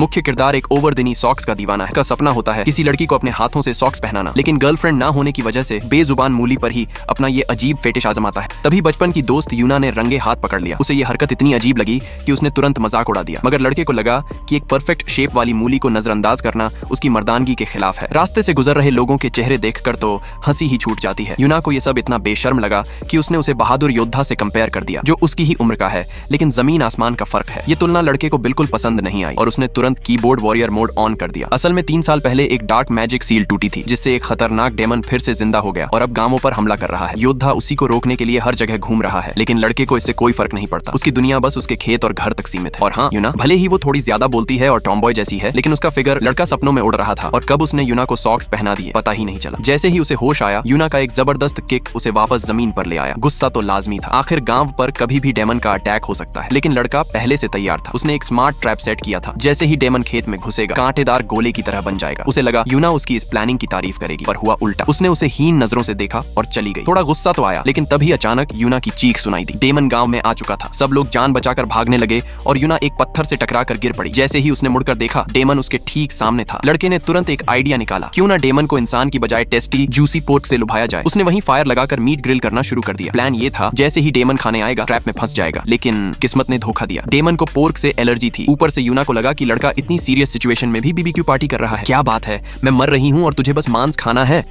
मुख्य किरदार एक ओवरदिनी सॉक्स का दीवाना है। का सपना होता है किसी लड़की को अपने हाथों से सॉक्स पहनाना, लेकिन गर्लफ्रेंड ना होने की वजह से बेजुबान मूली पर ही अपना ये अजीब फेटिश आजमाता है। तभी बचपन की दोस्त यूना ने रंगे हाथ पकड़ लिया। उसे ये हरकत इतनी अजीब लगी कि उसने तुरंत मजाक उड़ा दिया, मगर लड़के को लगा कि एक परफेक्ट शेप वाली मूली को नजरअंदाज करना उसकी मर्दानगी के खिलाफ है। रास्ते से गुजर रहे लोगों के चेहरे देखकर तो हंसी ही छूट जाती है। यूना को ये सब इतना बेशर्म लगा कि उसने उसे बहादुर योद्धा से कंपेयर कर दिया, जो उसकी ही उम्र का है, लेकिन जमीन आसमान का फर्क है। ये तुलना लड़के को बिल्कुल पसंद नहीं आई और उसने तुरंत कीबोर्ड वॉरियर मोड ऑन कर दिया। असल में 3 साल पहले एक डार्क मैजिक सील टूटी थी, जिससे एक खतरनाक डेमन फिर से जिंदा हो गया और अब गांवों पर हमला कर रहा है। योद्धा उसी को रोकने के लिए हर जगह घूम रहा है, लेकिन लड़के को इससे कोई फर्क नहीं पड़ता। उसकी दुनिया बस उसके खेत और घर तक सीमित है। और हाँ, यूना भले ही वो थोड़ी ज्यादा बोलती है और टॉमबॉय जैसी है, लेकिन उसका फिगर लड़का सपनों में उड़ रहा था और कब उसने यूना को सॉक्स पहना दिए पता ही नहीं चला। जैसे ही उसे होश आया, यूना का एक जबरदस्त किक उसे वापस जमीन पर ले आया। गुस्सा तो लाजमी था, आखिर गांव पर कभी भी डेमन का अटैक हो सकता है, लेकिन लड़का पहले से तैयार था। उसने एक स्मार्ट ट्रैप सेट किया था। जैसे ही डेमन खेत में घुसेगा, कांटेदार गोले की तरह बन जाएगा। उसे लगा यूना उसकी इस प्लानिंग की तारीफ करेगी, पर हुआ उल्टा। उसने उसे हीन नजरों से देखा और चली गई। थोड़ा गुस्सा तो आया, लेकिन तभी अचानक यूना की चीख सुनाई दी। डेमन गांव में आ चुका था। सब लोग जान बचाकर भागने लगे और यूना एक पत्थर से टकराकर गिर पड़ी। जैसे ही उसने मुड़कर देखा, डेमन उसके ठीक सामने था। लड़के ने तुरंत एक आइडिया निकाला, क्यों ना डेमन को इंसान की बजाय टेस्टी जूसी पोर्क से लुभाया जाए। उसने वहीं फायर लगाकर मीट ग्रिल करना शुरू कर दिया। प्लान ये था, जैसे ही डेमन खाने आएगा, ट्रैप में फंस जाएगा, लेकिन किस्मत ने धोखा दिया। डेमन को पोर्क से एलर्जी थी। ऊपर से यूना को लगा कि लड़का इतनी सीरियस सिचुएशन में भी बीबीक्यू पार्टी कर रहा है। क्या बात है, मैं मर रही हूँ और तुझे बस मांस खाना है।